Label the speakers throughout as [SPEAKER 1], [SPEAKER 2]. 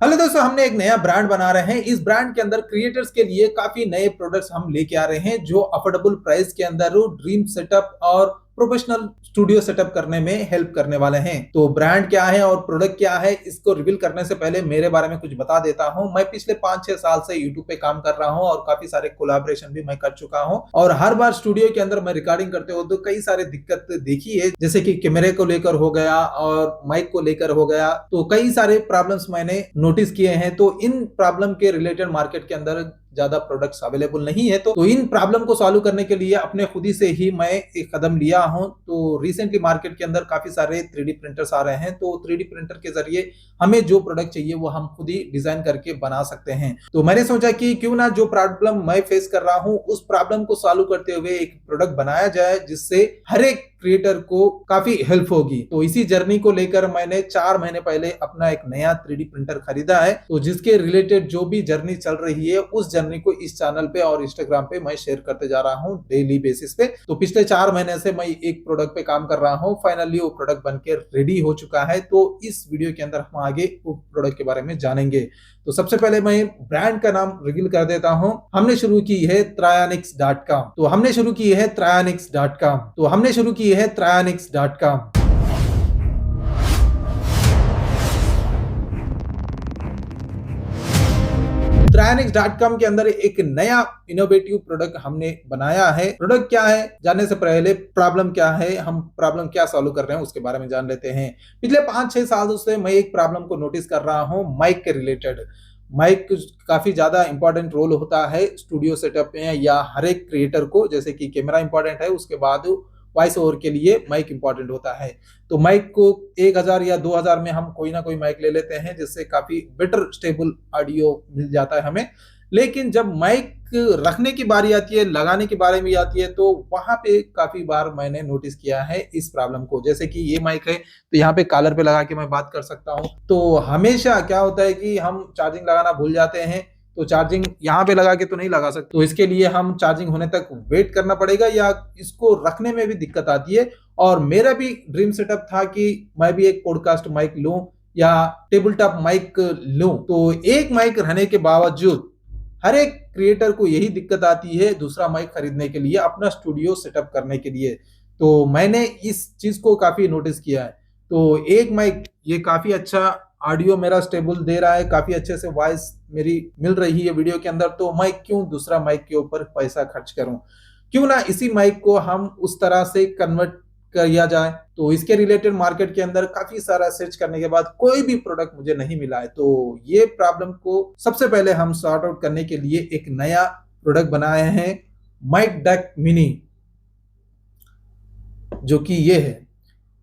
[SPEAKER 1] Hello दोस्तों, हमने एक नया ब्रांड बना रहे हैं। इस ब्रांड के अंदर क्रिएटर्स के लिए काफी नए प्रोडक्ट्स हम लेके आ रहे हैं जो अफोर्डेबल प्राइस के अंदर ड्रीम सेटअप और प्रोफेशनल स्टूडियो सेटअप करने में हेल्प करने वाले हैं। तो ब्रांड क्या है और प्रोडक्ट क्या है, इसको रिवील करने से पहले मेरे बारे में कुछ बता देता हूं। मैं पिछले 5-6 साल से यूट्यूब पे काम कर रहा हूं और काफी सारे कोलैबोरेशन भी मैं कर चुका हूं। और हर बार स्टूडियो के अंदर मैं रिकॉर्डिंग करते हो तो कई सारे दिक्कत देखी है, जैसे कि कैमरे को लेकर हो गया और माइक को लेकर हो गया। तो कई सारे प्रॉब्लम्स मैंने नोटिस किए हैं। तो इन प्रॉब्लम के रिलेटेड मार्केट के अंदर ज्यादा प्रोडक्ट्स अवेलेबल नहीं है। तो इन प्रॉब्लम को सॉल्व करने के लिए अपने खुद ही से ही मैं एक कदम लिया हूं। तो रिसेंटली मार्केट के अंदर काफी सारे 3D प्रिंटर्स आ रहे हैं। तो 3D प्रिंटर के जरिए हमें जो प्रोडक्ट चाहिए वो हम खुद ही डिजाइन करके बना सकते हैं। तो मैंने सोचा कि क्यों ना जो प्रॉब्लम मैं फेस कर रहा हूं उस प्रॉब्लम को सॉल्व करते हुए एक प्रोडक्ट बनाया जाए जिससे हर एक क्रिएटर को काफी हेल्प होगी। तो इसी जर्नी को लेकर मैंने 4 महीने पहले अपना एक नया 3D प्रिंटर खरीदा है। तो जिसके रिलेटेड जो भी जर्नी चल रही है उस जर्नी को इस चैनल पे और इंस्टाग्राम पे मैं शेयर करते जा रहा हूं डेली बेसिस पे। तो पिछले 4 महीने से मैं एक प्रोडक्ट पे काम कर रहा हूं। फाइनली वो प्रोडक्ट बनके रेडी हो चुका है। तो इस वीडियो के अंदर हम आगे वो प्रोडक्ट के बारे में जानेंगे। तो सबसे पहले मैं ब्रांड का नाम रिवील कर देता हूं। हमने शुरू की है Trionics.com। तो हमने शुरू की है Trionics.com। तो हमने शुरू की है Trionics.com। Trionics.com के अंदर एक नया इनोवेटिव प्रोडक्ट हमने बनाया है। प्रोडक्ट क्या है जानने से पहले प्रॉब्लम क्या है, हम प्रॉब्लम क्या सॉल्व कर रहे हैं उसके बारे में जान लेते हैं। पिछले 5-6 सालों से मैं एक प्रॉब्लम को नोटिस कर रहा हूं माइक के रिलेटेड। माइक काफी ज्यादा इंपॉर्टेंट रोल होता है स्टूडियो सेटअप में या हर एक क्रिएटर को। जैसे कि कैमरा इंपॉर्टेंट है, उसके बाद वॉइस ओवर के लिए माइक इंपॉर्टेंट होता है। तो माइक को 1000 या 2000 में हम कोई ना कोई माइक ले लेते हैं जिससे काफी बेटर स्टेबल ऑडियो मिल जाता है हमें। लेकिन जब माइक रखने की बारी आती है, लगाने की बारी भी आती है, तो वहां पे काफी बार मैंने नोटिस किया है इस प्रॉब्लम को। जैसे कि ये माइक है तो यहाँ पे कॉलर पे लगा के मैं बात कर सकता हूँ। तो हमेशा क्या होता है कि हम चार्जिंग लगाना भूल जाते हैं। तो चार्जिंग यहाँ पे लगा के तो नहीं लगा सकते, तो इसके लिए हम चार्जिंग होने तक वेट करना पड़ेगा या इसको रखने में भी दिक्कत आती है। और मेरा भी ड्रीम सेटअप था कि मैं भी एक पॉडकास्ट माइक लूं या टेबल टॉप माइक लूं। तो एक माइक रहने के बावजूद हर एक क्रिएटर को यही दिक्कत आती है दूसरा माइक खरीदने के लिए, अपना स्टूडियो सेटअप करने के लिए। तो मैंने इस चीज को काफी नोटिस किया है। तो एक माइक ये काफी अच्छा ऑडियो मेरा स्टेबल दे रहा है, काफी अच्छे से वॉइस मेरी मिल रही है वीडियो के अंदर। तो मैं क्यों दूसरा माइक के ऊपर पैसा खर्च करूं, क्यों ना इसी माइक को हम उस तरह से कन्वर्ट किया जाए। तो इसके रिलेटेड मार्केट के अंदर काफी सारा सर्च करने के बाद कोई भी प्रोडक्ट मुझे नहीं मिला है। तो ये प्रॉब्लम को सबसे पहले हम सॉर्ट आउट करने के लिए एक नया प्रोडक्ट बनाए हैं माइक डक मिनी, जो कि ये है।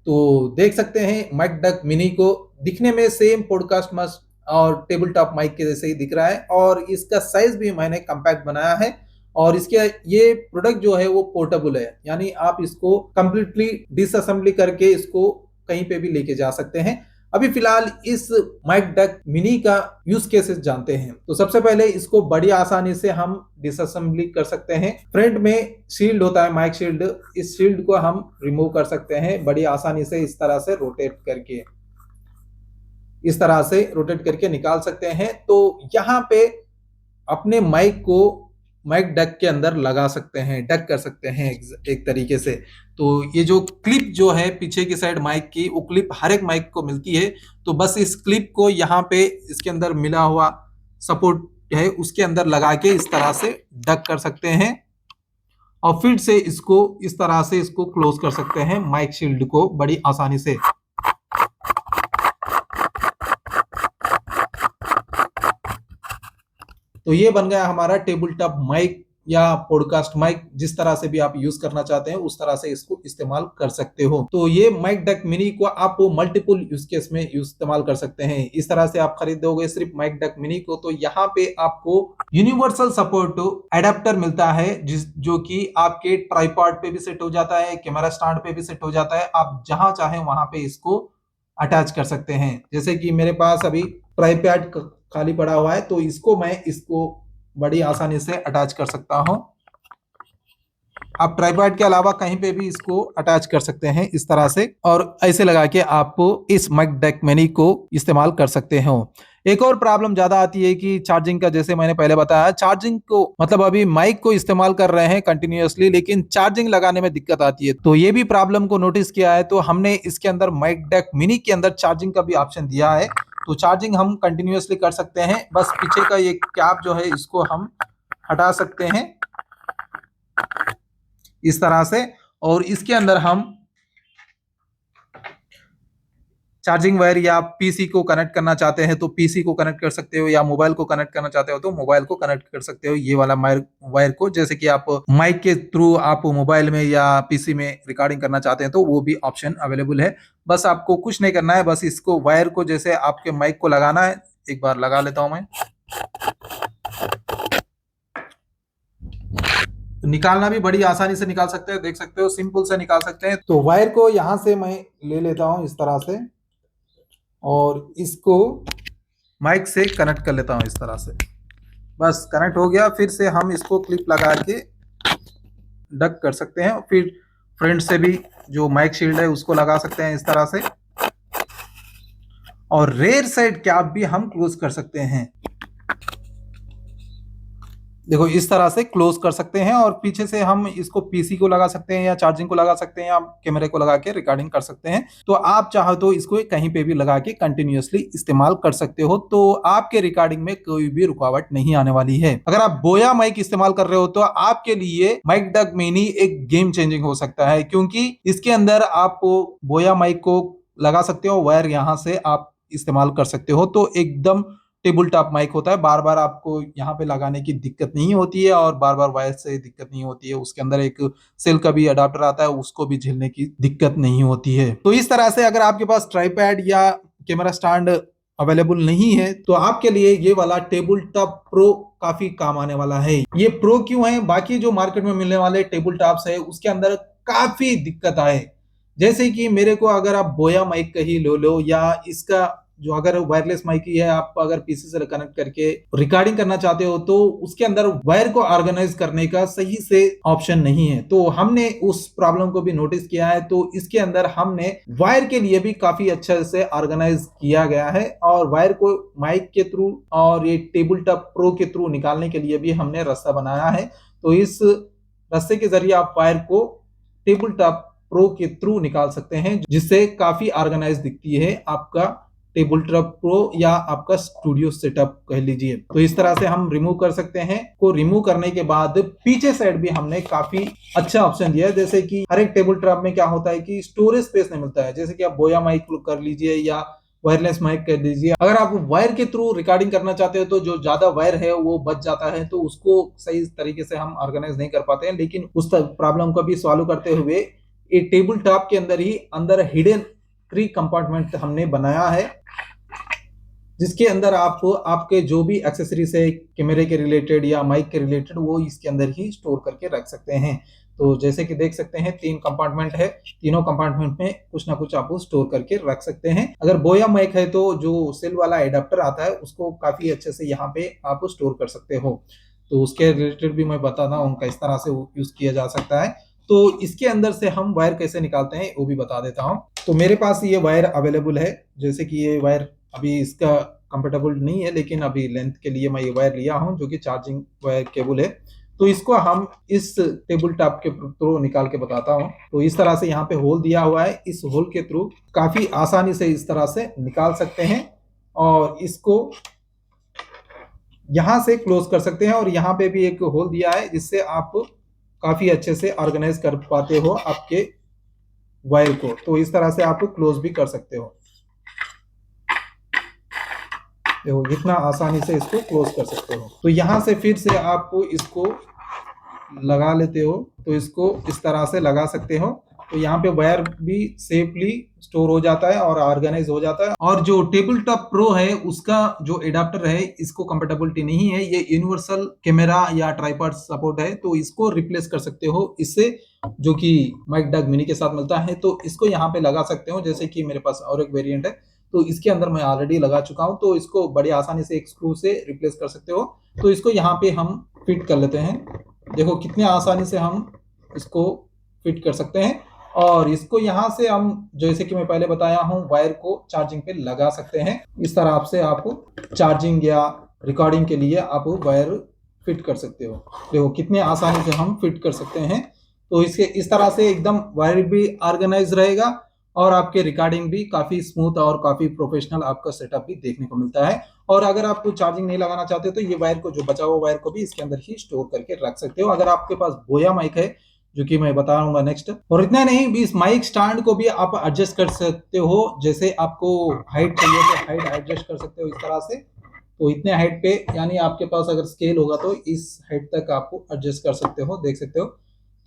[SPEAKER 1] तो देख सकते हैं माइक डक मिनी को, दिखने में सेम पॉडकास्ट मस्ट और टेबल टॉप माइक के जैसे ही दिख रहा है। और इसका साइज भी मैंने कम्पैक्ट बनाया है। और इसके ये प्रोडक्ट जो है वो पोर्टेबल है, यानी आप इसको कंप्लीटली डिसअसेंबली करके इसको कहीं पे भी लेके जा सकते हैं। अभी फिलहाल इस माइक डक मिनी का यूज केसेस जानते हैं। तो सबसे पहले इसको बड़ी आसानी से हम डिसअसेंबली कर सकते हैं। फ्रंट में शील्ड होता है, माइक शील्ड, इस शील्ड को हम रिमूव कर सकते हैं बड़ी आसानी से। इस तरह से रोटेट करके, इस तरह से रोटेट करके निकाल सकते हैं। तो यहाँ पे अपने माइक को माइक डक के अंदर लगा सकते हैं, डक कर सकते हैं एक तरीके से। तो ये जो क्लिप जो है पीछे की साइड माइक की, वो क्लिप हर एक माइक को मिलती है। तो बस इस क्लिप को यहाँ पे इसके अंदर मिला हुआ सपोर्ट है उसके अंदर लगा के इस तरह से डक कर सकते हैं और फिर से इसको इस तरह से इसको क्लोज कर सकते हैं माइक शील्ड को बड़ी आसानी से। तो ये बन गया हमारा टेबल टॉप माइक या पॉडकास्ट माइक, जिस तरह से भी आप यूज करना चाहते हैं उस तरह से इसको इस्तेमाल कर सकते हो। तो ये माइक डक मिनी को आप मल्टीपल यूज केस में इस्तेमाल कर सकते हैं। इस तरह से आप खरीदोगे सिर्फ माइक डक मिनी को तो यहाँ पे आपको यूनिवर्सल सपोर्ट एडेप्टर मिलता है जो कि आपके ट्राइपॉड पे भी सेट हो जाता है, कैमरा स्टैंड पे भी सेट हो जाता है। आप जहां चाहे वहां पे इसको अटैच कर सकते हैं। जैसे कि मेरे पास अभी ट्राइपॉड खाली पड़ा हुआ है तो इसको बड़ी आसानी से अटैच कर सकता हूं। आप ट्राइपॉड के अलावा कहीं पे भी इसको अटैच कर सकते हैं इस तरह से, और ऐसे लगा के आप इस माइक डक मिनी को इस्तेमाल कर सकते हो। एक और प्रॉब्लम ज्यादा आती है कि चार्जिंग का, जैसे मैंने पहले बताया, चार्जिंग को मतलब अभी माइक को इस्तेमाल कर रहे हैं कंटिन्यूअसली, लेकिन चार्जिंग लगाने में दिक्कत आती है। तो ये भी प्रॉब्लम को नोटिस किया है, तो हमने इसके अंदर माइक डेक मिनी के अंदर चार्जिंग का भी ऑप्शन दिया है। तो चार्जिंग हम कंटिन्यूअसली कर सकते हैं, बस पीछे का ये कैप जो है इसको हम हटा सकते हैं इस तरह से, और इसके अंदर हम चार्जिंग वायर या पीसी को कनेक्ट करना चाहते हैं तो पीसी को कनेक्ट कर सकते हो, या मोबाइल को कनेक्ट करना चाहते हो तो मोबाइल को कनेक्ट कर सकते हो ये वाला वायर को। जैसे कि आप माइक के थ्रू आप मोबाइल में या पीसी में रिकॉर्डिंग करना चाहते हैं तो वो भी ऑप्शन अवेलेबल है। बस आपको कुछ नहीं करना है, बस इसको वायर को जैसे आपके माइक को लगाना है। एक बार लगा लेता हूं मैं। निकालना भी बड़ी आसानी से निकाल सकते हो, देख सकते हो, सिंपल से निकाल सकते हैं। तो वायर को यहां से मैं ले लेता हूं इस तरह से, और इसको माइक से कनेक्ट कर लेता हूं इस तरह से। बस कनेक्ट हो गया। फिर से हम इसको क्लिप लगा के डक कर सकते हैं, फिर फ्रंट से भी जो माइक शील्ड है उसको लगा सकते हैं इस तरह से, और रेयर साइड कैप भी हम क्लोज कर सकते हैं। देखो इस तरह से क्लोज कर सकते हैं, और पीछे से हम इसको पीसी को लगा सकते हैं या चार्जिंग को लगा सकते हैं या कैमरे को लगा के रिकॉर्डिंग कर सकते हैं। तो आप चाहो तो इसको कहीं पे भी लगा के कंटिन्यूअसली इस्तेमाल कर सकते हो, तो आपके रिकॉर्डिंग में कोई भी रुकावट नहीं आने वाली है। अगर आप बोया माइक इस्तेमाल कर रहे हो तो आपके लिए माइक डक मिनी एक गेम चेंजिंग हो सकता है, क्योंकि इसके अंदर आप बोया माइक को लगा सकते हो, वायर यहाँ से आप इस्तेमाल कर सकते हो। तो एकदम टेबल टॉप माइक होता है, बार बार आपको यहाँ पे लगाने की दिक्कत नहीं होती है, और बार बार वायर से दिक्कत नहीं होती है। उसके अंदर एक सेल का भी अडाप्टर आता है, उसको भी झेलने की दिक्कत नहीं होती है। तो इस तरह से अगर आपके पास ट्राइपैड या कैमरा स्टैंड अवेलेबल नहीं है तो आपके लिए ये वाला टेबल टॉप प्रो काफी काम आने वाला है। ये प्रो क्यों है? बाकी जो मार्केट में मिलने वाले टेबल टॉप्स है उसके अंदर काफी दिक्कत आए, जैसे कि मेरे को अगर आप बोया माइक का ही लो लो, या इसका जो अगर वायरलेस माइक ही है, आप अगर पीसी से कनेक्ट करके रिकॉर्डिंग करना चाहते हो तो उसके अंदर वायर को ऑर्गेनाइज करने का सही से ऑप्शन नहीं है। तो हमने उस प्रॉब्लम को भी नोटिस किया है, तो इसके अंदर हमने वायर के लिए भी काफी अच्छे से ऑर्गेनाइज किया गया है, और वायर को माइक के थ्रू और ये टेबल टॉप प्रो के थ्रू निकालने के लिए भी हमने रास्ता बनाया है। तो इस रास्ते के जरिए आप वायर को टेबल टॉप प्रो के थ्रू निकाल सकते हैं, जिससे काफी ऑर्गेनाइज दिखती है आपका टेबल टॉप प्रो या आपका स्टूडियो सेटअप कह लीजिए। तो इस तरह से हम रिमूव कर सकते हैं। को रिमूव करने के बाद पीछे साइड भी हमने काफी अच्छा ऑप्शन दिया है, जैसे कि हर एक टेबल टॉप में क्या होता है कि स्टोरेज स्पेस नहीं मिलता है। जैसे कि आप बोया माइक कर लीजिए या वायरलेस माइक कर लीजिए, अगर आप वायर के थ्रू रिकॉर्डिंग करना चाहते हो तो जो ज्यादा वायर है वो बच जाता है, तो उसको सही तरीके से हम ऑर्गेनाइज नहीं कर पाते हैं। लेकिन उस प्रॉब्लम को भी सॉल्व करते हुए एक टेबल टॉप के अंदर ही अंदर हिडन 3 कंपार्टमेंट हमने बनाया है, जिसके अंदर आप आपके जो भी एक्सेसरीज है कैमरे के रिलेटेड या माइक के रिलेटेड वो इसके अंदर ही स्टोर करके रख सकते हैं। तो जैसे कि देख सकते हैं 3 कंपार्टमेंट है, तीनों कंपार्टमेंट में कुछ ना कुछ आप स्टोर करके रख सकते हैं। अगर बोया माइक है तो जो सेल वाला एडाप्टर आता है उसको काफी अच्छे से यहाँ पे आप स्टोर कर सकते हो। तो उसके रिलेटेड भी मैं बताता हूँ किस तरह से यूज किया जा सकता है। तो इसके अंदर से हम वायर कैसे निकालते हैं वो भी बता देता हूँ। तो मेरे पास ये वायर अवेलेबल है, जैसे कि ये वायर अभी इसका कंफर्टेबल नहीं है, लेकिन अभी लेंथ के लिए मैं ये वायर लिया हूं जो कि चार्जिंग वायर केबल है। तो इसको हम इस टेबल टॉप के थ्रू निकाल के बताता हूं। तो इस तरह से यहाँ पे होल दिया हुआ है, इस होल के थ्रू काफी आसानी से इस तरह से निकाल सकते हैं, और इसको यहां से क्लोज कर सकते हैं। और यहाँ पे भी एक होल दिया है जिससे आप काफी अच्छे से ऑर्गेनाइज कर पाते हो आपके वायर को। तो इस तरह से आप क्लोज भी कर सकते हो। देखो इतना आसानी से इसको क्लोज कर सकते हो। तो यहाँ से फिर से आप इसको लगा लेते हो, तो इसको इस तरह से लगा सकते हो। तो यहाँ पे वायर भी सेफली स्टोर हो जाता है और ऑर्गेनाइज हो जाता है। और जो टेबल टॉप प्रो है उसका जो एडाप्टर है इसको कंपेटेबिलिटी नहीं है, ये यूनिवर्सल कैमरा या ट्राइपॉड सपोर्ट है, तो इसको रिप्लेस कर सकते हो इससे, जो कि माइक डक मिनी के साथ मिलता है। तो इसको यहाँ पे लगा सकते हो, जैसे कि मेरे पास और एक वेरिएंट है तो इसके अंदर मैं ऑलरेडी लगा चुका हूं, तो इसको बड़ी आसानी से एक स्क्रू से रिप्लेस कर सकते हो। तो इसको यहाँ पे हम फिट कर लेते हैं। देखो कितने आसानी से हम इसको फिट कर सकते हैं। और इसको यहाँ से हम जैसे कि मैं पहले बताया हूँ वायर को चार्जिंग पे लगा सकते हैं। इस तरह से आप चार्जिंग या रिकॉर्डिंग के लिए आप वायर फिट कर सकते हो। देखो कितने आसानी से हम फिट कर सकते हैं। तो इसके इस तरह से एकदम वायर भी ऑर्गेनाइज रहेगा और आपके रिकॉर्डिंग भी काफी स्मूथ और काफी प्रोफेशनल आपका सेटअप भी देखने को मिलता है। और अगर आप चार्जिंग नहीं लगाना चाहते तो ये वायर को, जो बचा हुआ वायर को भी इसके अंदर ही स्टोर करके रख सकते हो। अगर आपके पास बोया माइक है, जो कि मैं बताऊंगा नेक्स्ट। और इतना नहीं, भी इस माइक स्टैंड को भी आप एडजस्ट कर सकते हो। जैसे आपको हाइट चाहिए तो हाइट एडजस्ट कर सकते हो इस तरह से। तो इतने हाइट पे, यानी आपके पास अगर स्केल होगा तो इस हाइट तक आपको एडजस्ट कर सकते हो, देख सकते हो।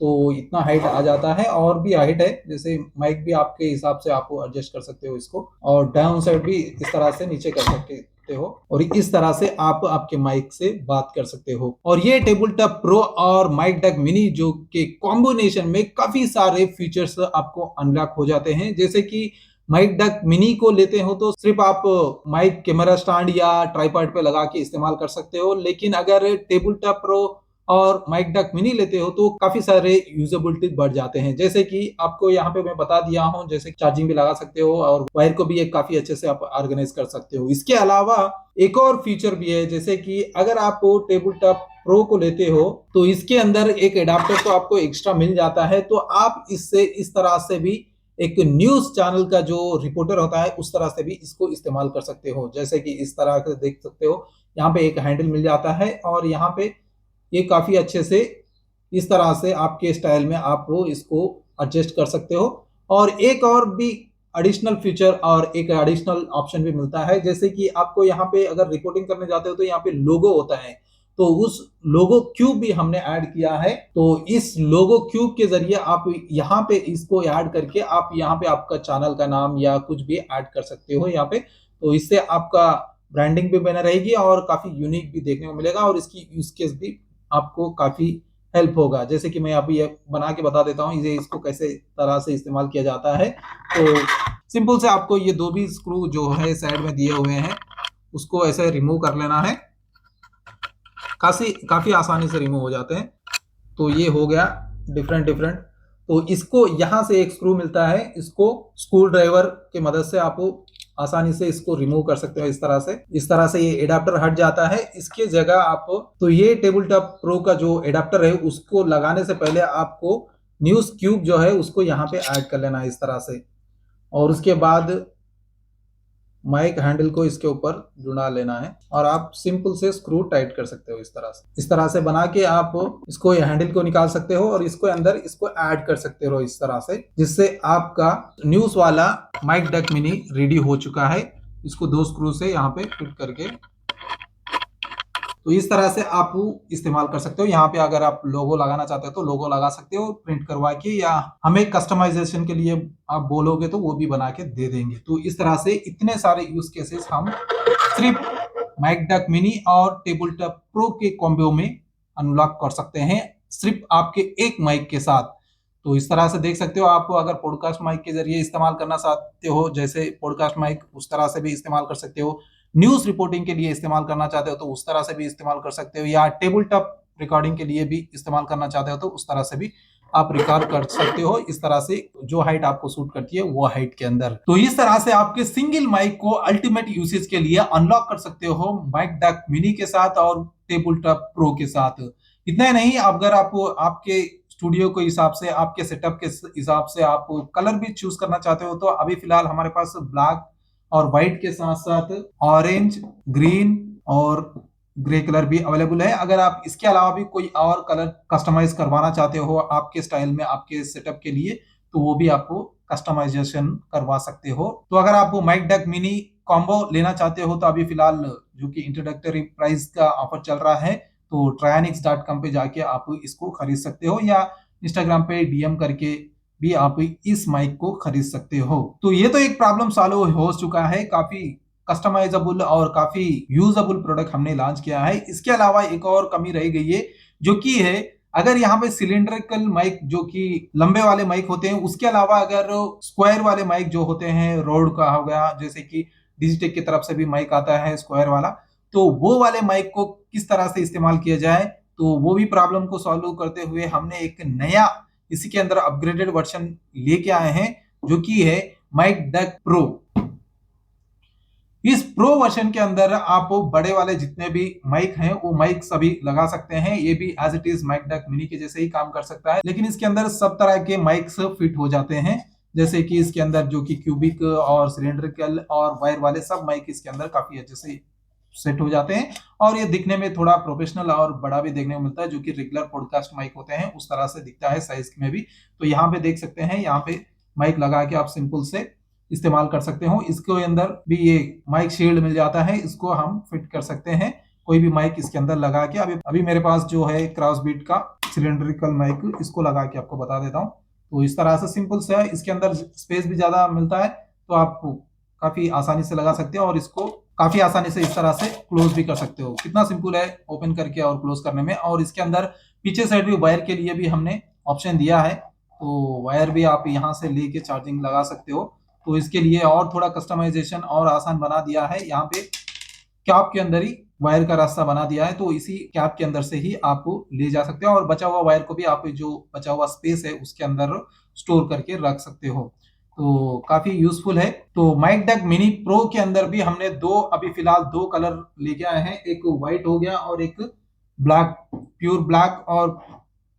[SPEAKER 1] तो इतना हाइट आ जाता है। और भी हाइट है, जैसे माइक भी आपके हिसाब से आप एडजस्ट कर सकते हो इसको। और डाउन साइड भी इस तरह से नीचे कर सकते हो। और इस तरह से आप आपके माइक से बात कर सकते हो। और ये टेबल टॉप प्रो और माइक डक मिनी जो के कॉम्बिनेशन में काफी सारे फीचर्स आपको अनलॉक हो जाते हैं। जैसे कि माइक डक मिनी को लेते हो तो सिर्फ आप माइक कैमरा स्टैंड या ट्राइपॉड पे लगा के इस्तेमाल कर सकते हो। लेकिन अगर टेबल टॉप प्रो और माइक डक मिनी लेते हो तो काफी सारे यूजेबिलिटी बढ़ जाते हैं। जैसे कि आपको यहाँ पे मैं बता दिया हूँ, जैसे चार्जिंग भी लगा सकते हो और वायर को भी एक काफी अच्छे से आप ऑर्गेनाइज कर सकते हो। इसके अलावा एक और फीचर भी है, जैसे कि अगर आप टेबल टॉप प्रो को लेते हो तो इसके अंदर एक एडाप्टर तो आपको एक्स्ट्रा मिल जाता है। तो आप इससे इस तरह से भी एक न्यूज चैनल का जो रिपोर्टर होता है उस तरह से भी इसको इस्तेमाल कर सकते हो। जैसे कि इस तरह से देख सकते हो, यहाँ पे एक हैंडल मिल जाता है और यहाँ पे ये काफी अच्छे से इस तरह से आपके स्टाइल में आप वो इसको एडजस्ट कर सकते हो। और एक और भी एडिशनल फीचर और एक एडिशनल ऑप्शन भी मिलता है। जैसे कि आपको यहाँ पे अगर रिपोर्टिंग करने जाते हो तो यहाँ पे लोगो होता है, तो उस लोगो क्यूब भी हमने ऐड किया है। तो इस लोगो क्यूब के जरिए आप यहाँ पे इसको ऐड करके आप यहाँ पे आपका चैनल का नाम या कुछ भी ऐड कर सकते हो यहाँ पे। तो इससे आपका ब्रांडिंग भी बना रहेगी और काफी यूनिक भी देखने को मिलेगा और इसकी यूज केस भी आपको काफी हेल्प होगा। जैसे कि मैं अभी ये बना के बता देता हूँ, ये इसको कैसे तरह से इस्तेमाल किया जाता है। तो सिंपल से आपको ये दो भी स्क्रू जो है साइड में दिए हुए हैं उसको ऐसे रिमूव कर लेना है। काफी आसानी से रिमूव हो जाते हैं। तो ये हो गया डिफरेंट। तो इसको यहाँ से एक स्क्रू मिलता है, इसको स्क्रू ड्राइवर की मदद से आप आसानी से इसको रिमूव कर सकते हो। इस तरह से ये एडाप्टर हट जाता है। इसके जगह आप, तो ये टेबल टॉप प्रो का जो एडाप्टर है उसको लगाने से पहले आपको न्यूज क्यूब जो है उसको यहाँ पे ऐड कर लेना है इस तरह से। और उसके बाद माइक हैंडल को इसके ऊपर जुड़ा लेना है और आप सिंपल से स्क्रू टाइट कर सकते हो इस तरह से बना के आप इसको हैंडल को निकाल सकते हो और इसको अंदर इसको ऐड कर सकते हो इस तरह से, जिससे आपका न्यूज वाला माइक डक मिनी रेडी हो चुका है। इसको दो स्क्रू से यहाँ पे फिट करके तो इस तरह से आप इस्तेमाल कर सकते हो। यहाँ पे अगर आप लोगो लगाना चाहते हो तो लोगो लगा सकते हो प्रिंट करवा के, या हमें कस्टमाइजेशन के लिए आप बोलोगे तो वो भी बना के दे देंगे। तो इस तरह से इतने सारे यूज केसेस हम सिर्फ माइक डक मिनी और टेबल टॉप प्रो के कॉम्बो में अनलॉक कर सकते हैं, सिर्फ आपके एक माइक के साथ। तो इस तरह से देख सकते हो, आप अगर पॉडकास्ट माइक के जरिए इस्तेमाल करना चाहते हो, जैसे पॉडकास्ट माइक, उस तरह से भी इस्तेमाल कर सकते हो। न्यूज रिपोर्टिंग के लिए इस्तेमाल करना चाहते हो तो उस तरह से भी इस्तेमाल कर सकते हो, या टेबल टॉप रिकॉर्डिंग के लिए भी इस्तेमाल करना चाहते हो तो उस तरह से भी आप रिकॉर्ड कर सकते हो। इस तरह से जो हाइट आपको सूट करती है वो हाइट के अंदर। तो इस तरह से आपके सिंगल माइक को अल्टीमेट यूसेज के लिए अनलॉक कर सकते हो माइक डक मिनी के साथ और टेबल टॉप प्रो के साथ। इतना ही नहीं, अगर आप आपके स्टूडियो के हिसाब से, आपके सेटअप के हिसाब से आप कलर भी चूज करना चाहते हो तो अभी फिलहाल हमारे पास ब्लैक और व्हाइट के साथ साथ ऑरेंज, ग्रीन और ग्रे कलर भी अवेलेबल है। अगर आप इसके अलावा भी कोई और कलर कस्टमाइज करवाना चाहते हो आपके स्टाइल में, आपके सेटअप के लिए, तो वो भी आपको कस्टमाइजेशन करवा सकते हो। तो अगर आप माइक डक मिनी कॉम्बो लेना चाहते हो तो अभी फिलहाल जो कि इंट्रोडक्टरी प्राइस का ऑफर चल रहा है, तो trianix.com पे जाके आप इसको खरीद सकते हो, या इंस्टाग्राम पे डीएम करके भी आप इस माइक को खरीद सकते हो। तो ये तो एक प्रॉब्लम सॉल्व हो चुका है, काफी कस्टमाइजेबल और काफी यूजेबल प्रोडक्ट हमने लॉन्च किया है। इसके अलावा एक और कमी रह गई है, जो कि है अगर यहाँ पे सिलिंड्रिकल माइक जो कि लंबे वाले माइक होते हैं, उसके अलावा अगर स्क्वायर वाले माइक जो होते हैं, रोड का हो गया, जैसे कि डिजिटेक की तरफ से भी माइक आता है स्क्वायर वाला, तो वो वाले माइक को किस तरह से इस्तेमाल किया जाए, तो वो भी प्रॉब्लम को सॉल्व करते हुए हमने एक नया इसी के अंदर अपग्रेडेड वर्जन लेके आए हैं जो कि है माइक डक प्रो। इस प्रो वर्जन के अंदर आप बड़े वाले जितने भी माइक हैं वो माइक सभी लगा सकते हैं। ये भी एज इट इज माइक डक मिनी के जैसे ही काम कर सकता है, लेकिन इसके अंदर सब तरह के माइक्स फिट हो जाते हैं, जैसे कि इसके अंदर जो कि क्यूबिक और सिलेंड्रिकल और वायर वाले सब माइक इसके अंदर काफी अच्छे से सेट हो जाते हैं और ये दिखने में थोड़ा प्रोफेशनल और बड़ा भी देखने को मिलता है, जो कि रेगुलर पॉडकास्ट माइक होते हैं उस तरह से दिखता है साइज में भी। तो यहाँ पे देख सकते हैं, यहाँ पे माइक लगा के आप सिंपल से इस्तेमाल कर सकते हो। इसके अंदर भी ये माइक शील्ड मिल जाता है, इसको हम फिट कर सकते हैं कोई भी माइक इसके अंदर लगा के। अभी मेरे पास जो है क्रॉसबीट का सिलेंड्रिकल माइक, इसको लगा के आपको बता देता हूँ। तो इस तरह से सिंपल से है, इसके अंदर स्पेस भी ज्यादा मिलता है तो आप काफी आसानी से लगा सकते हो और इसको काफी आसानी से इस तरह से क्लोज भी कर सकते हो। कितना सिंपल है ओपन करके और क्लोज करने में। और इसके अंदर पीछे साइड भी वायर के लिए भी हमने ऑप्शन दिया है, तो वायर भी आप यहाँ से लेके चार्जिंग लगा सकते हो। तो इसके लिए और थोड़ा कस्टमाइजेशन और आसान बना दिया है, यहाँ पे कैप के अंदर ही वायर का रास्ता बना दिया है, तो इसी कैप के अंदर से ही आप ले जा सकते हो और बचा हुआ वायर को भी आप जो बचा हुआ स्पेस है उसके अंदर स्टोर करके रख सकते हो। तो काफी यूजफुल है। तो माइक डक मिनी प्रो के अंदर भी हमने अभी फिलहाल दो कलर लेके आए हैं, एक व्हाइट हो गया और एक ब्लैक, प्योर ब्लैक और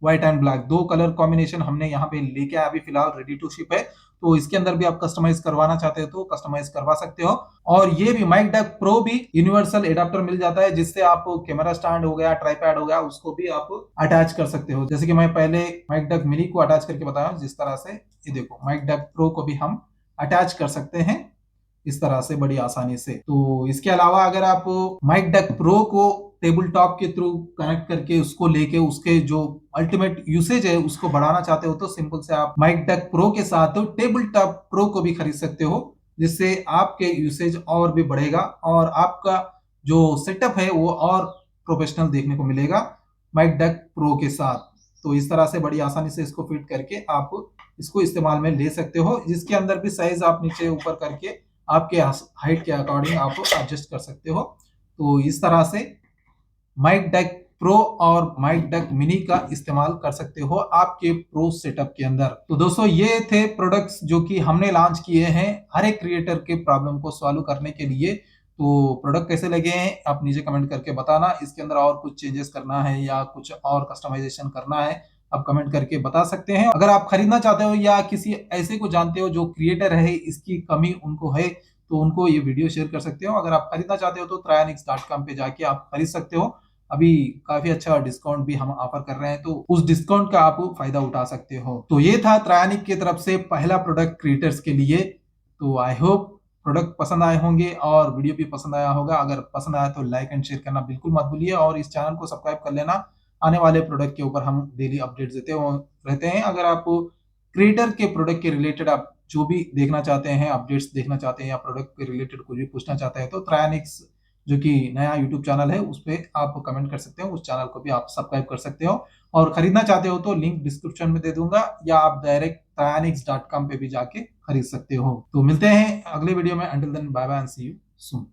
[SPEAKER 1] व्हाइट एंड ब्लैक, दो कलर कॉम्बिनेशन हमने यहाँ पे लेके आया, अभी फिलहाल रेडी टू शिप है। तो इसके अंदर भी आप कस्टमाइज करवाना चाहते हो तो कस्टमाइज करवा सकते हो। और ये भी माइक डक प्रो भी यूनिवर्सल एडाप्टर मिल जाता है, जिससे आप कैमरा स्टैंड हो गया, ट्राइपैड हो गया, उसको भी आप अटैच कर सकते हो। जैसे कि मैं पहले माइक डक मिनी को अटैच करके बताया जिस तरह से, ये देखो माइक डक प्रो को भी हम अटैच कर सकते हैं इस तरह से बड़ी आसानी से। तो इसके अलावा अगर आप माइक डक प्रो को टेबल टॉप के थ्रू कनेक्ट करके उसको लेके उसके जो अल्टीमेट यूसेज है उसको बढ़ाना चाहते हो तो सिंपल से आप माइक डक प्रो के साथ टेबल टॉप प्रो को भी खरीद सकते हो, जिससे आपके यूसेज और भी बढ़ेगा और आपका जो सेटअप है वो और प्रोफेशनल देखने को मिलेगा माइक डक प्रो के साथ। तो इस तरह से बड़ी आसानी से इसको फिट करके आप इसको इस्तेमाल में ले सकते हो, जिसके अंदर भी साइज आप नीचे ऊपर करके आपके हाइट के अकॉर्डिंग आप एडजस्ट कर सकते हो। तो इस तरह से माइक डक प्रो और माइक डक मिनी का इस्तेमाल कर सकते हो आपके प्रो सेटअप के अंदर। तो दोस्तों ये थे प्रोडक्ट्स जो कि हमने लॉन्च किए हैं हर एक क्रिएटर के प्रॉब्लम को सॉल्व करने के लिए। तो प्रोडक्ट कैसे लगे हैं आप नीचे कमेंट करके बताना, इसके अंदर और कुछ चेंजेस करना है या कुछ और कस्टमाइजेशन करना है आप कमेंट करके बता सकते हैं। अगर आप खरीदना चाहते हो या किसी ऐसे को जानते हो जो क्रिएटर है, इसकी कमी उनको है, तो उनको ये वीडियो शेयर कर सकते हो। अगर आप खरीदना चाहते हो तो trionix.com पे जाके आप खरीद सकते हो। अभी काफी अच्छा डिस्काउंट भी हम ऑफर कर रहे हैं, तो उस डिस्काउंट का आप फायदा उठा सकते हो। तो ये था ट्रायनिक की तरफ से पहला प्रोडक्ट क्रिएटर्स के लिए। तो आई होप प्रोडक्ट पसंद आए होंगे और वीडियो भी पसंद आया होगा। अगर पसंद आया तो लाइक एंड शेयर करना बिल्कुल मत भूलिए और इस चैनल को सब्सक्राइब कर लेना। आने वाले प्रोडक्ट के ऊपर हम डेली अपडेट देते रहते हैं। अगर आप क्रिएटर के प्रोडक्ट के रिलेटेड आप जो भी देखना चाहते हैं, अपडेट्स देखना चाहते हैं या प्रोडक्ट के रिलेटेड कुछ भी पूछना चाहते हैं तो ट्रायनिक्स जो कि नया यूट्यूब चैनल है उस पर आप कमेंट कर सकते हो, उस चैनल को भी आप सब्सक्राइब कर सकते हो। और खरीदना चाहते हो तो लिंक डिस्क्रिप्शन में दे दूंगा या आप डायरेक्ट trionix.com पे भी जाके खरीद सकते हो। तो मिलते हैं अगले वीडियो में, until then bye bye and see you soon.